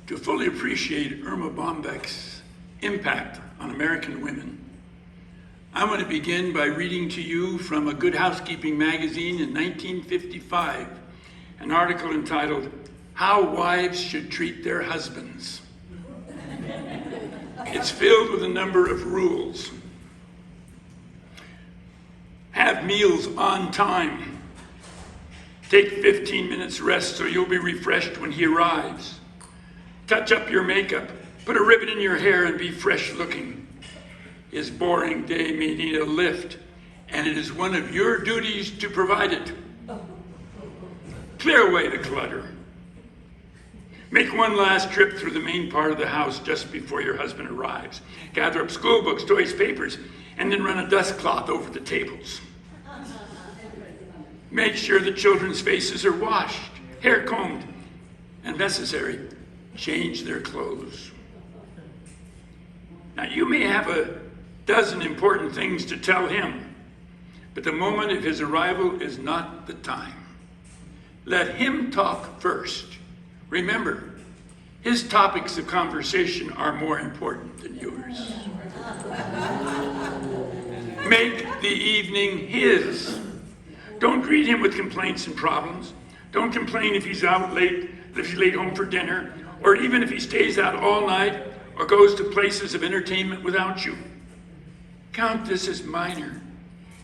To fully appreciate Erma Bombeck's impact on American women, I'm going to begin by reading to you from a Good Housekeeping magazine in 1955, an article entitled, "How Wives Should Treat Their Husbands." It's filled with a number of rules. Have meals on time. Take 15 minutes rest so you'll be refreshed when he arrives. Touch up your makeup, put a ribbon in your hair and be fresh looking. His boring day may need a lift, and it is one of your duties to provide it. Clear away the clutter. Make one last trip through the main part of the house just before your husband arrives. Gather up school books, toys, papers, and then run a dust cloth over the tables. Make sure the children's faces are washed, hair combed, and necessary, change their clothes. Now, you may have a dozen important things to tell him, but the moment of his arrival is not the time. Let him talk first. Remember, his topics of conversation are more important than yours. Make the evening his. Don't greet him with complaints and problems. Don't complain if he's out late, if he's late home for dinner, or even if he stays out all night or goes to places of entertainment without you. Count this as minor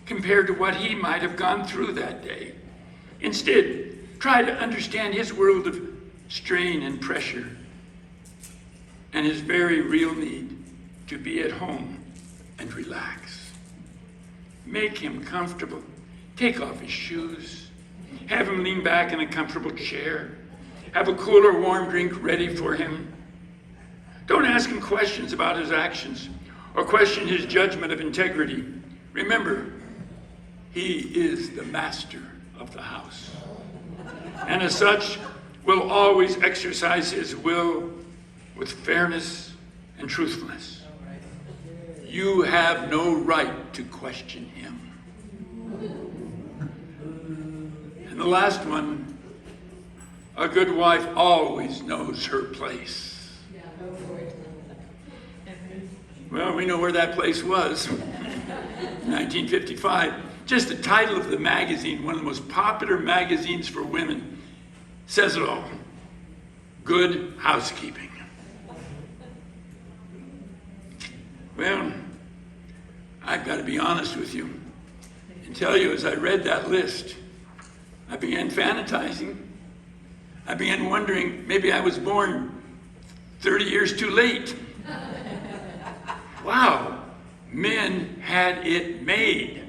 compared to what he might have gone through that day. Instead, try to understand his world of strain and pressure and his very real need to be at home and relax. Make him comfortable. Take off his shoes. Have him lean back in a comfortable chair. Have a cool or warm drink ready for him. Don't ask him questions about his actions or question his judgment of integrity. Remember, he is the master of the house, and as such will always exercise his will with fairness and truthfulness. You have no right to question him. And the last one, a good wife always knows her place. Well, we know where that place was. 1955. Just the title of the magazine, one of the most popular magazines for women, says it all. Good Housekeeping. Well, I've got to be honest with you and tell you, as I read that list, I began fantasizing. I began wondering, maybe I was born 30 years too late. Wow, men had it made.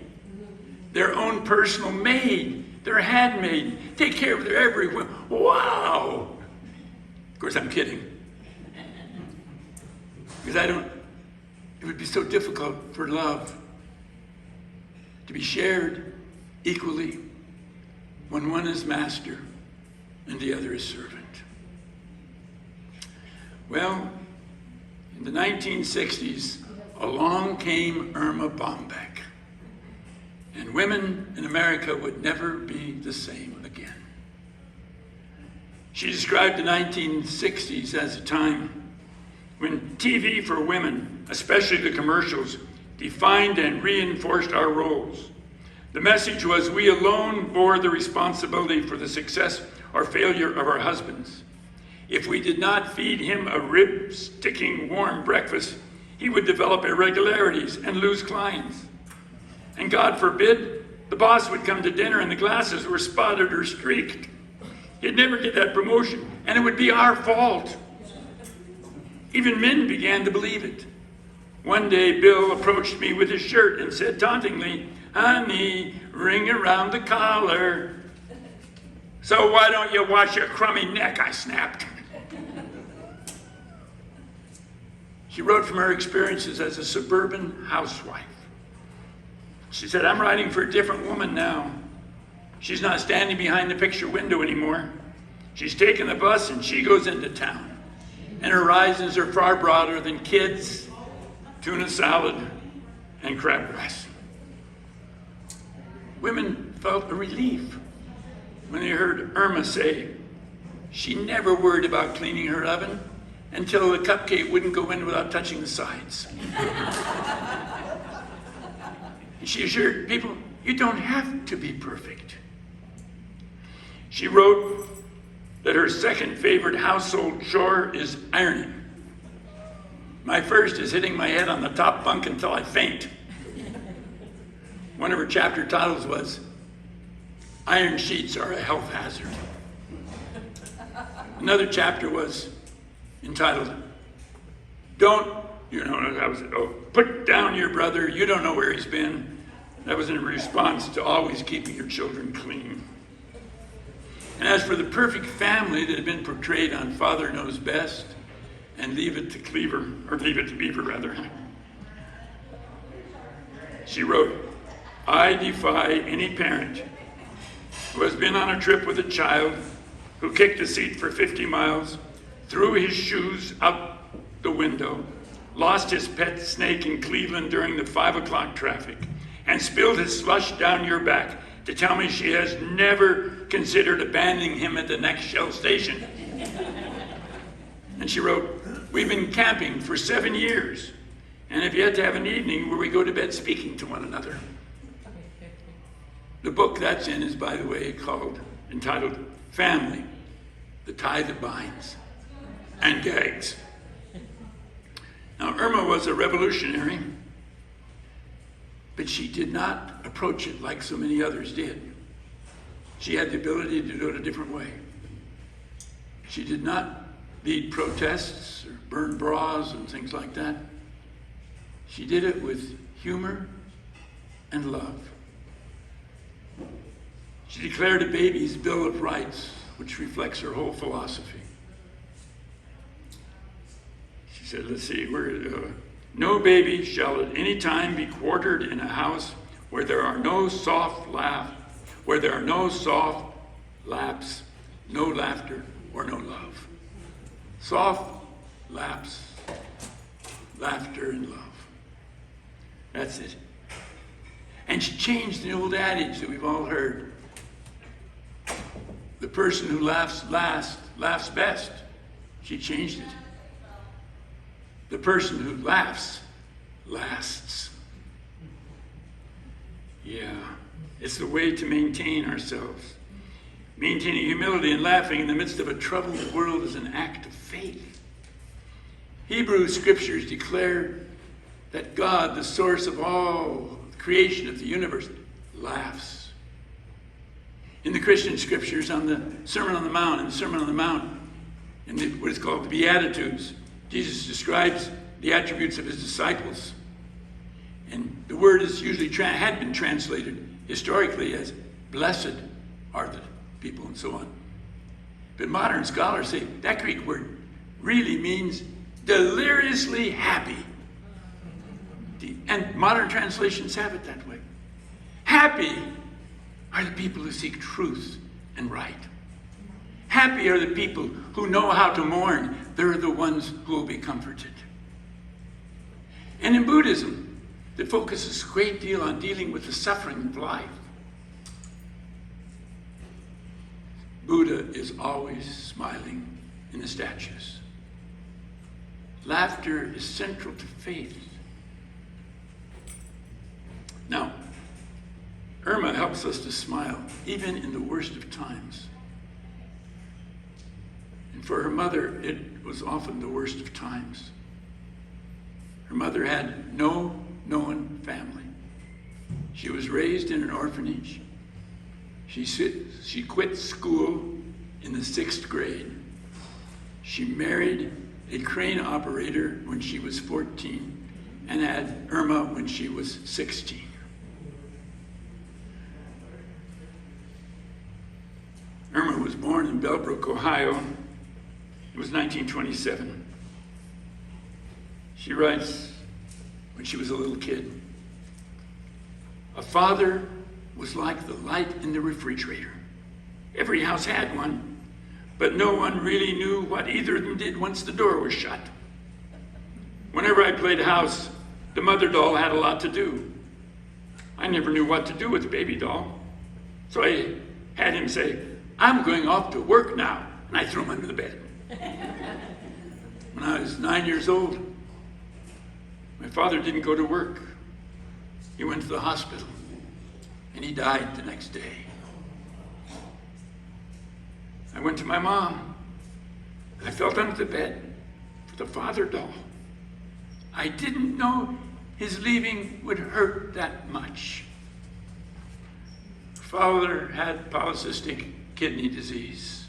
Their own personal maid, their handmaid, take care of their every whim. Wow! Of course, I'm kidding. Because it would be so difficult for love to be shared equally when one is master and the other is servant. Well, in the 1960s, along came Erma Bombeck, and women in America would never be the same again. She described the 1960s as a time when TV for women, especially the commercials, defined and reinforced our roles. The message was we alone bore the responsibility for the success or failure of our husbands. If we did not feed him a rib-sticking warm breakfast, he would develop irregularities and lose clients. And God forbid, the boss would come to dinner and the glasses were spotted or streaked. He'd never get that promotion, and it would be our fault. Even men began to believe it. One day, Bill approached me with his shirt and said tauntingly, "Honey, ring around the collar." "So why don't you wash your crummy neck?" I snapped. She wrote from her experiences as a suburban housewife. She said, "I'm writing for a different woman now. She's not standing behind the picture window anymore. She's taking the bus and she goes into town. And her horizons are far broader than kids, tuna salad, and crabgrass." Women felt a relief when they heard Erma say she never worried about cleaning her oven until the cupcake wouldn't go in without touching the sides. And she assured people, you don't have to be perfect. She wrote that her second favorite household chore is ironing. My first is hitting my head on the top bunk until I faint. One of her chapter titles was, Iron Sheets Are a Health Hazard. Another chapter was entitled, Put Down Your Brother, You Don't Know Where He's Been. That was in response to always keeping your children clean. And as for the perfect family that had been portrayed on Father Knows Best and Leave It to Beaver rather, she wrote, I defy any parent who has been on a trip with a child who kicked a seat for 50 miles, threw his shoes out the window, lost his pet snake in Cleveland during the 5 o'clock traffic, and spilled his slush down your back to tell me she has never considered abandoning him at the next Shell station. And she wrote, we've been camping for 7 years and have yet to have an evening where we go to bed speaking to one another. The book that's in is, by the way, entitled Family, The Tie That Binds and Gags. Now, Erma was a revolutionary, but she did not approach it like so many others did. She had the ability to do it a different way. She did not lead protests or burn bras and things like that. She did it with humor and love. She declared a baby's Bill of Rights, which reflects her whole philosophy. She said, no baby shall at any time be quartered in a house where there are no soft laps, no laughter, or no love. Soft laps, laughter, and love. That's it. And she changed the old adage that we've all heard. The person who laughs last laughs best. She changed it. The person who laughs lasts. Yeah, it's the way to maintain ourselves. Maintaining humility and laughing in the midst of a troubled world is an act of faith. Hebrew scriptures declare that God, the source of all creation of the universe, laughs. In the Christian scriptures, on the Sermon on the Mount, in what is called the Beatitudes, Jesus describes the attributes of his disciples. And the word is usually had been translated historically as blessed are the people and so on. But modern scholars say that Greek word really means deliriously happy. And modern translations have it that way. Happy are the people who seek truth and right. Happy are the people who know how to mourn. They're the ones who will be comforted. And in Buddhism, that focuses a great deal on dealing with the suffering of life, Buddha is always smiling in the statues. Laughter is central to faith. Now, Erma helps us to smile, even in the worst of times. And for her mother, it was often the worst of times. Her mother had no known family. She was raised in an orphanage. She quit school in the 6th grade. She married a crane operator when she was 14 and had Erma when she was 16. Erma was born in Bellbrook, Ohio. It was 1927. She writes, when she was a little kid, a father was like the light in the refrigerator. Every house had one, but no one really knew what either of them did once the door was shut. Whenever I played house, the mother doll had a lot to do. I never knew what to do with the baby doll, so I had him say, I'm going off to work now, and I threw him under the bed. When I was 9 years old, my father didn't go to work. He went to the hospital, and he died the next day. I went to my mom. I felt under the bed for the father doll. I didn't know his leaving would hurt that much. Father had polycystic kidney disease.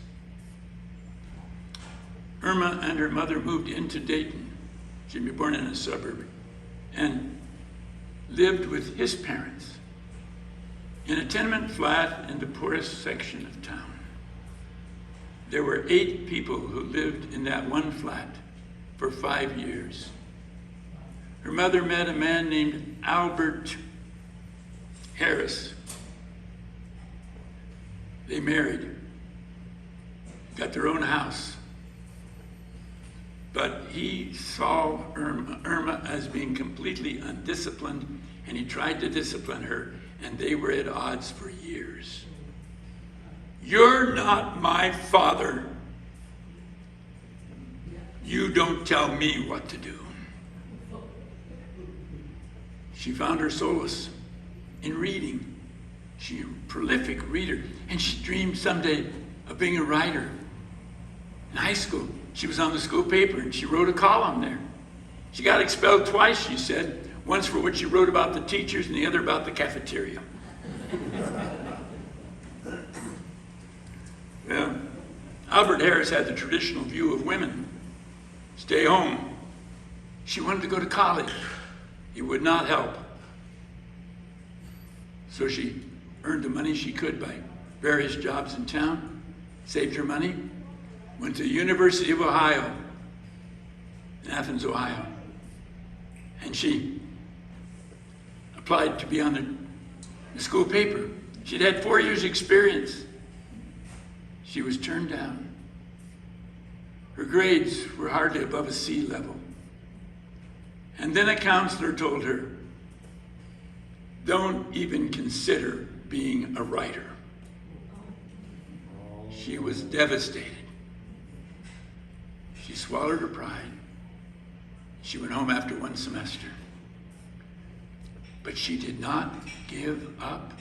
Erma and her mother moved into Dayton. She'd been born in a suburb and lived with his parents in a tenement flat in the poorest section of town. There were 8 people who lived in that one flat for 5 years. Her mother met a man named Albert Harris. They married, got their own house. But he saw Erma as being completely undisciplined, and he tried to discipline her, and they were at odds for years. "You're not my father. You don't tell me what to do." She found her solace in reading. She's a prolific reader, and she dreamed someday of being a writer. In high school, she was on the school paper, and she wrote a column there. She got expelled twice, she said, once for what she wrote about the teachers and the other about the cafeteria. Well, Albert Harris had the traditional view of women. Stay home. She wanted to go to college. He would not help. So she earned the money she could by various jobs in town, saved her money, went to the University of Ohio, in Athens, Ohio. And she applied to be on the school paper. She'd had 4 years' experience. She was turned down. Her grades were hardly above a C level. And then a counselor told her, "Don't even consider being a writer." She was devastated. She swallowed her pride. She went home after 1 semester. But she did not give up.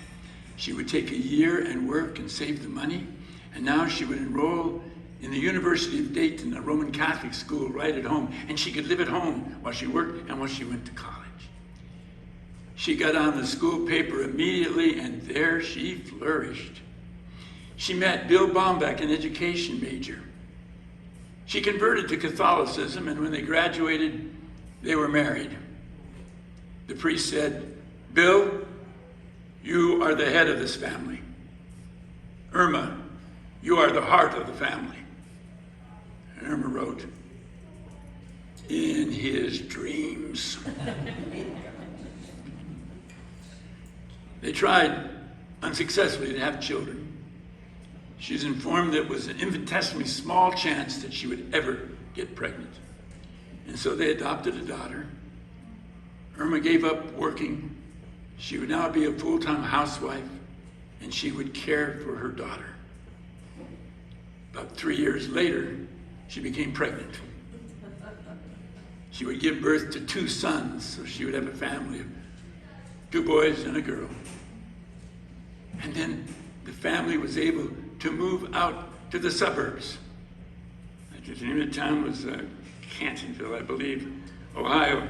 She would take a year and work and save the money, and now she would enroll in the University of Dayton, a Roman Catholic school right at home, and she could live at home while she worked and while she went to college. She got on the school paper immediately, and there she flourished. She met Bill Bombeck, an education major. She converted to Catholicism, and when they graduated, they were married. The priest said, "Bill, you are the head of this family. Erma, you are the heart of the family." And Erma wrote, "In his dreams." They tried unsuccessfully to have children. She's informed that it was an infinitesimally small chance that she would ever get pregnant. And so they adopted a daughter. Erma gave up working. She would now be a full-time housewife, and she would care for her daughter. About 3 years later, she became pregnant. She would give birth to 2 sons, so she would have a family of 2 boys and a girl. And then the family was able to move out to the suburbs. The name of the town was Cantonville, I believe, Ohio.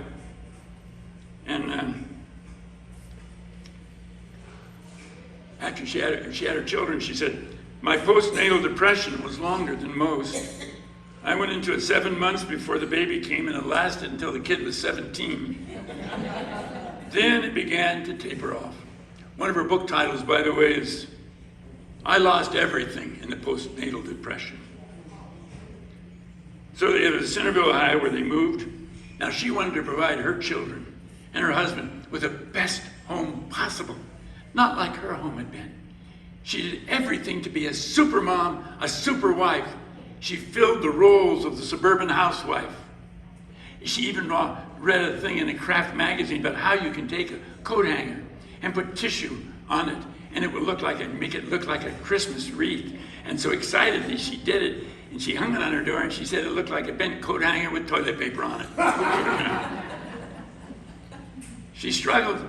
And after she had her children, she said, "My postnatal depression was longer than most. I went into it 7 months before the baby came, and it lasted until the kid was 17. Then it began to taper off." One of her book titles, by the way, is "I Lost Everything in the Post-Natal Depression." So it was Centerville, Ohio, where they moved. Now she wanted to provide her children and her husband with the best home possible, not like her home had been. She did everything to be a super mom, a super wife. She filled the roles of the suburban housewife. She even read a thing in a craft magazine about how you can take a coat hanger and put tissue on it and it would make it look like a Christmas wreath. And so excitedly she did it, and she hung it on her door, and she said it looked like a bent coat hanger with toilet paper on it. She struggled,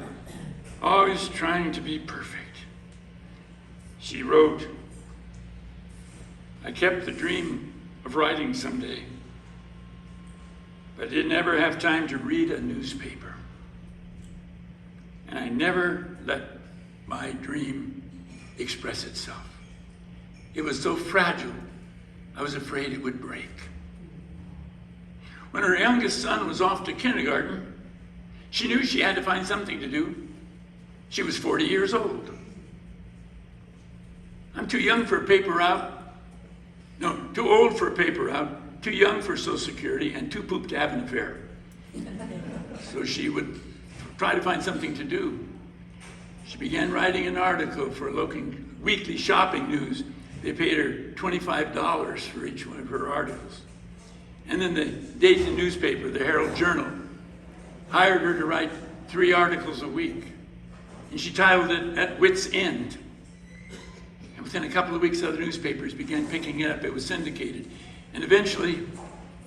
always trying to be perfect. She wrote, "I kept the dream of writing someday, but I didn't ever have time to read a newspaper. And I never let my dream express itself. It was so fragile, I was afraid it would break." When her youngest son was off to kindergarten, she knew she had to find something to do. She was 40 years old. "I'm too young for a paper route. No, too old for a paper route, too young for Social Security, and too pooped to have an affair." So she would try to find something to do. She began writing an article for a local weekly shopping news. They paid her $25 for each one of her articles. And then the Dayton newspaper, the Herald Journal, hired her to write 3 articles a week. And she titled it "At Wit's End." And within a couple of weeks, other newspapers began picking it up. It was syndicated. And eventually,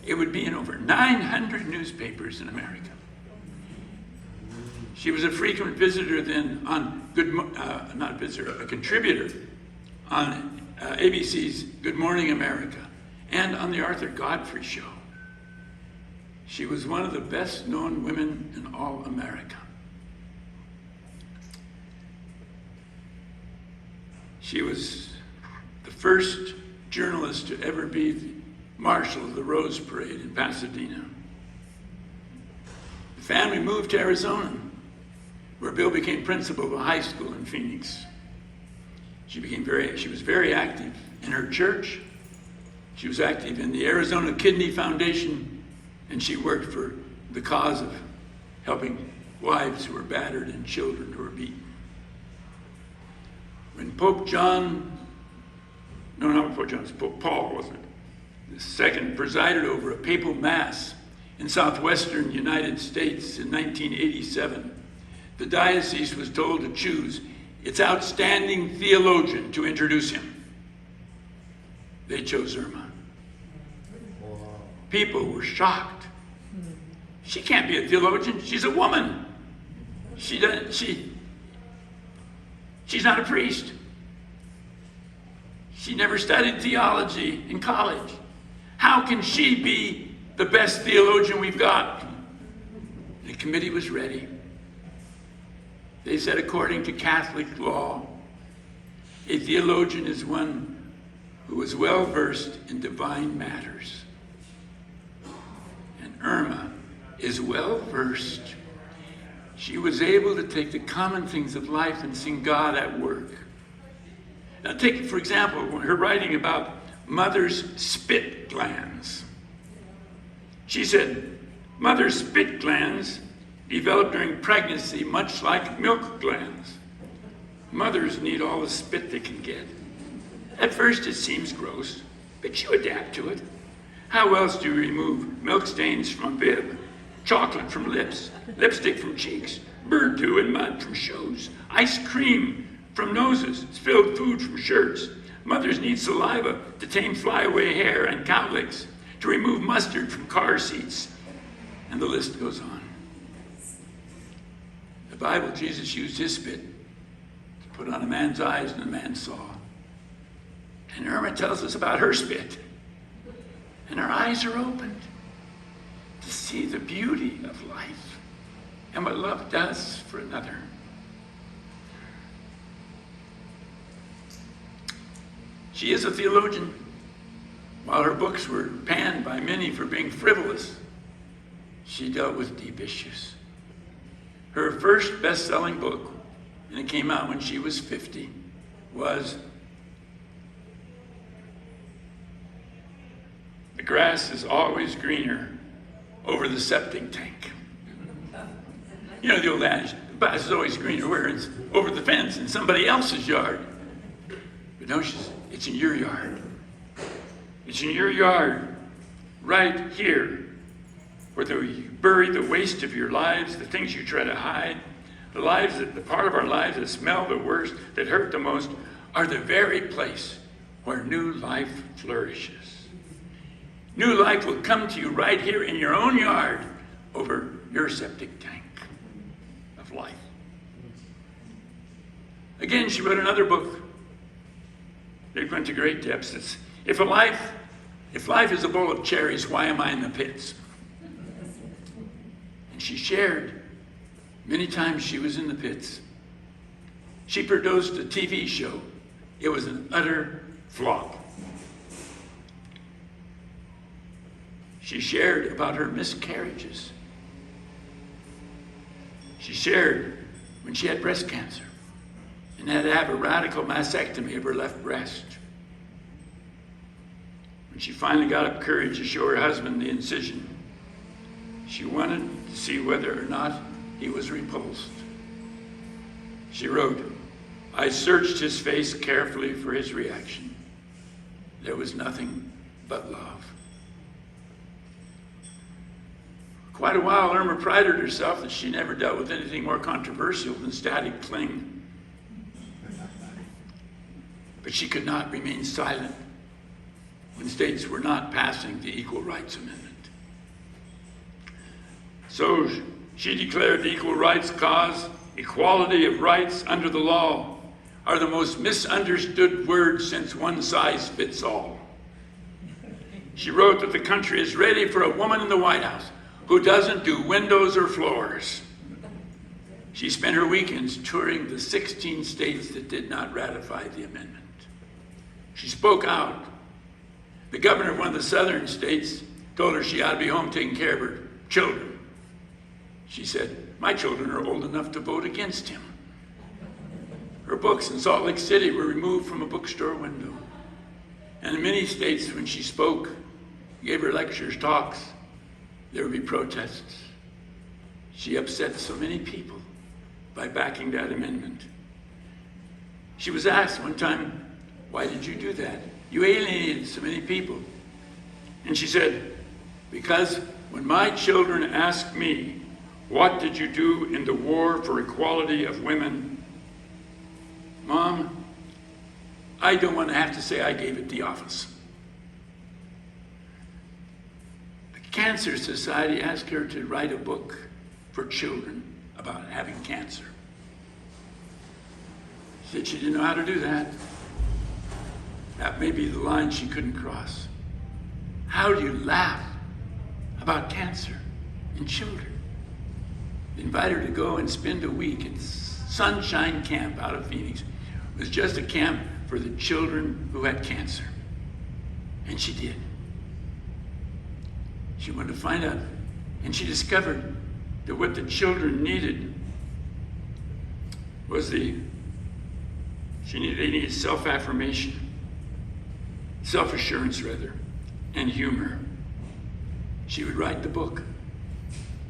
it would be in over 900 newspapers in America. She was a frequent visitor then on a contributor on ABC's Good Morning America and on the Arthur Godfrey Show. She was one of the best known women in all America. She was the first journalist to ever be the marshal of the Rose Parade in Pasadena. The family moved to Arizona, where Bill became principal of a high school in Phoenix. She was very active in her church. She was active in the Arizona Kidney Foundation, and she worked for the cause of helping wives who were battered and children who were beaten. When Pope Paul, wasn't it? The second presided over a papal mass in southwestern United States in 1987, the diocese was told to choose its outstanding theologian to introduce him. They chose Erma. People were shocked. She can't be a theologian. She's a woman. She's not a priest. She never studied theology in college. How can she be the best theologian we've got? The committee was ready. They said, according to Catholic law, a theologian is one who is well versed in divine matters. And Erma is well versed. She was able to take the common things of life and see God at work. Now take, for example, her writing about mother's spit glands. She said, mother's spit glands develop during pregnancy much like milk glands. Mothers need all the spit they can get. At first it seems gross, but you adapt to it. How else do you remove milk stains from a bib, chocolate from lips, lipstick from cheeks, bird poo and mud from shoes, ice cream from noses, spilled food from shirts? Mothers need saliva to tame flyaway hair and cowlicks, to remove mustard from car seats, and the list goes on. The Bible, Jesus used his spit to put on a man's eyes and the man saw. And Erma tells us about her spit. And her eyes are opened to see the beauty of life and what love does for another. She is a theologian. While her books were panned by many for being frivolous, she dealt with deep issues. Her first best-selling book, and it came out when she was 50, was "The Grass is Always Greener Over the Septic Tank." You know the old adage, the grass is always greener where it's over the fence in somebody else's yard. But no, it's in your yard. It's in your yard, right here, where you bury the waste of your lives, the things you try to hide. the part of our lives that smell the worst, that hurt the most, are the very place where new life flourishes. New life will come to you right here in your own yard over your septic tank of life. Again, she wrote another book. They went to great depths. It's, if life is a bowl of cherries, why am I in the pits? And she shared many times she was in the pits. She produced a TV show. It was an utter flop. She shared about her miscarriages. She shared when she had breast cancer and had to have a radical mastectomy of her left breast. When she finally got up courage to show her husband the incision, she wanted to see whether or not he was repulsed. She wrote, I searched his face carefully for his reaction. There was nothing but love. For quite a while, Erma prided herself that she never dealt with anything more controversial than static cling. But she could not remain silent when states were not passing the Equal Rights Amendment. So she declared the equal rights cause, equality of rights under the law, are the most misunderstood words since one size fits all. She wrote that the country is ready for a woman in the White House who doesn't do windows or floors. She spent her weekends touring the 16 states that did not ratify the amendment. She spoke out. The governor of one of the southern states told her she ought to be home taking care of her children. She said, my children are old enough to vote against him. Her books in Salt Lake City were removed from a bookstore window. And in many states, when she spoke, gave her lectures, talks, there would be protests. She upset so many people by backing that amendment. She was asked one time, why did you do that? You alienated so many people. And she said, because when my children ask me, what did you do in the war for equality of women? Mom, I don't want to have to say I gave it the office. The Cancer Society asked her to write a book for children about having cancer. She said she didn't know how to do that. That may be the line she couldn't cross. How do you laugh about cancer in children? They invited her to go and spend a week at Sunshine Camp out of Phoenix. It was just a camp for the children who had cancer. And she did. She wanted to find out. And she discovered that what the children needed was they needed self-affirmation, self-assurance rather, and humor. She would write the book.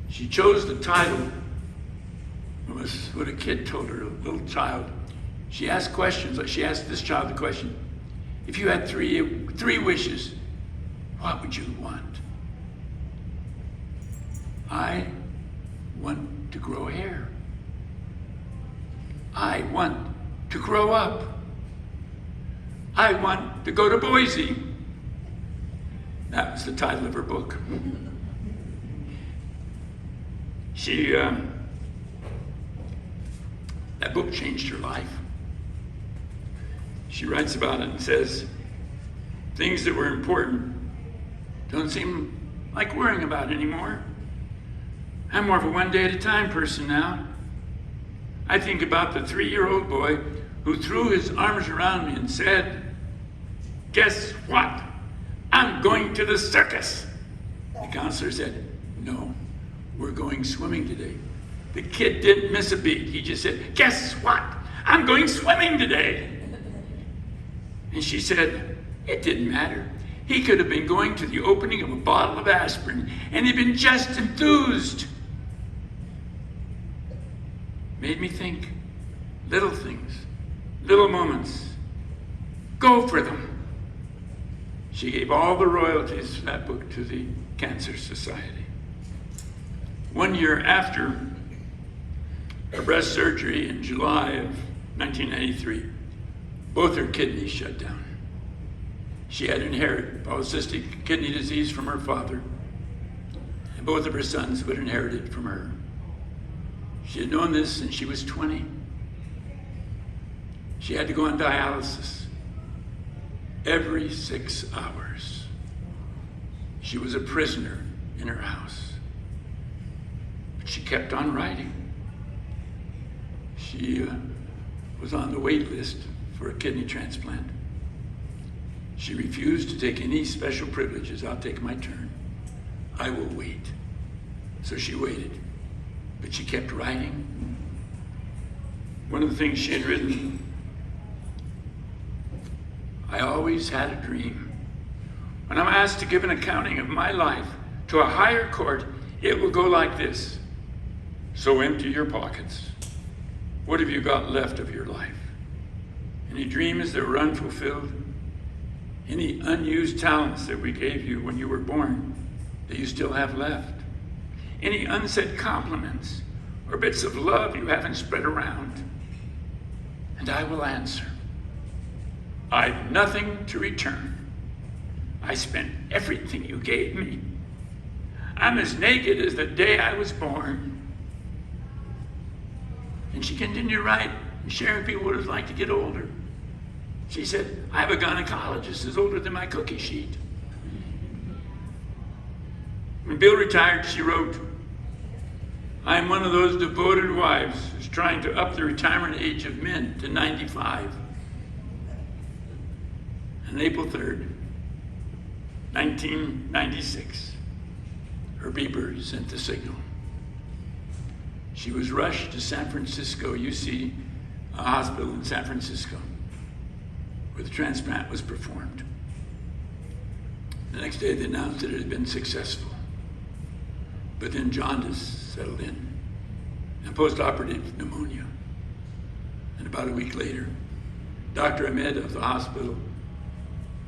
She chose the title. It was what a kid told her, a little child. She asked questions, like she asked this child the question, if you had three wishes, what would you want? I want to grow hair. I want to grow up. I want to go to Boise. That was the title of her book. That book changed her life. She writes about it and says, things that were important don't seem like worrying about anymore. I'm more of a one day at a time person now. I think about the 3-year-old boy who threw his arms around me and said, guess what? I'm going to the circus. The counselor said, no, we're going swimming today. The kid didn't miss a beat. He just said, guess what? I'm going swimming today. And she said, it didn't matter. He could have been going to the opening of a bottle of aspirin and he'd been just enthused. Made me think, little things, little moments, go for them. She gave all the royalties for that book to the Cancer Society. 1 year after her breast surgery in July of 1993. Both her kidneys shut down. She had inherited polycystic kidney disease from her father, and both of her sons would inherit it from her. She had known this since she was 20. She had to go on dialysis every 6 hours. She was a prisoner in her house. But she kept on writing. She was on the wait list for a kidney transplant. She refused to take any special privileges. I'll take my turn. I will wait. So she waited, but she kept writing. One of the things she had written, I always had a dream. When I'm asked to give an accounting of my life to a higher court, it will go like this. So empty your pockets. What have you got left of your life? Any dreams that were unfulfilled? Any unused talents that we gave you when you were born that you still have left? Any unsaid compliments or bits of love you haven't spread around? And I will answer, I've nothing to return. I spent everything you gave me. I'm as naked as the day I was born. And she continued to write, sharing with people what it was like to get older. She said, I have a gynecologist who's older than my cookie sheet. When Bill retired, she wrote, I am one of those devoted wives who's trying to up the retirement age of men to 95. On April 3rd, 1996, her beeper sent the signal. She was rushed to San Francisco, UC hospital in San Francisco, where the transplant was performed. The next day they announced that it had been successful. But then jaundice settled in and post-operative pneumonia. And about a week later, Dr. Ahmed of the hospital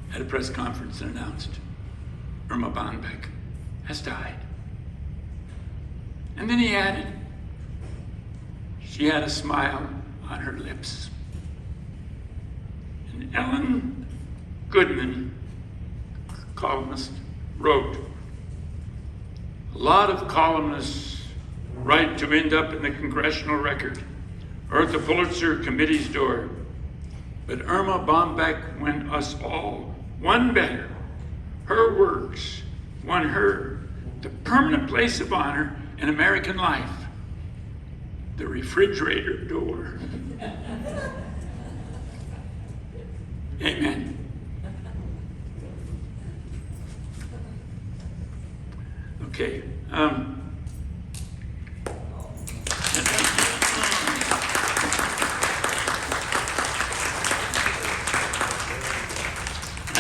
had a press conference and announced Erma Bombeck has died. And then he added, she had a smile on her lips. And Ellen Goodman, columnist, wrote, a lot of columnists write to end up in the congressional record or at the Pulitzer Committee's door. But Erma Bombeck went us all one better. Her works won her the permanent place of honor in American life, the refrigerator door. Amen. Okay. I'm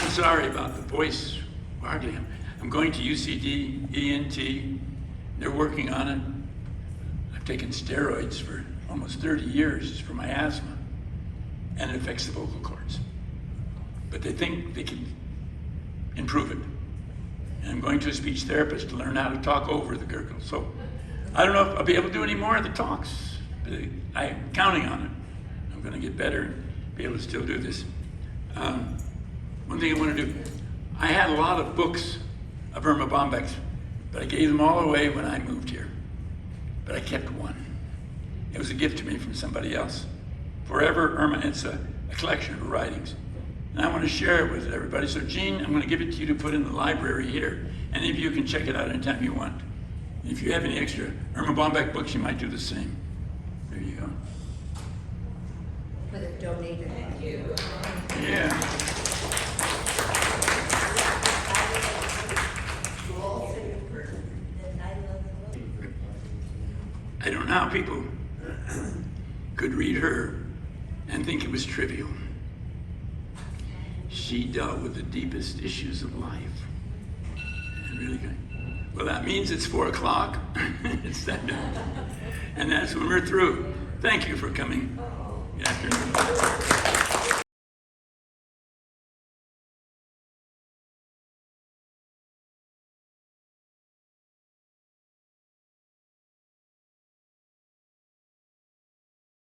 sorry about the voice. Hardly. I'm going to UCD, ENT. They're working on it. I've taken steroids for almost 30 years for my asthma, and it affects the vocal cords. But they think they can improve it. And I'm going to a speech therapist to learn how to talk over the gurgle. So I don't know if I'll be able to do any more of the talks, but I'm counting on it. I'm going to get better and be able to still do this. One thing I want to do, I had a lot of books of Erma Bombeck's, but I gave them all away when I moved here. But I kept one. It was a gift to me from somebody else. Forever Erma, it's a collection of her writings. And I want to share it with everybody. So Jean, I'm going to give it to you to put in the library here. Any of you can check it out anytime you want. And if you have any extra Erma Bombeck books, you might do the same. There you go. For the donator. Thank you. Yeah. I don't know how people could read her and think it was trivial. She dealt with the deepest issues of life. And really good. Well, that means it's 4 o'clock. It's that time. And that's when we're through. Thank you for coming. Good afternoon.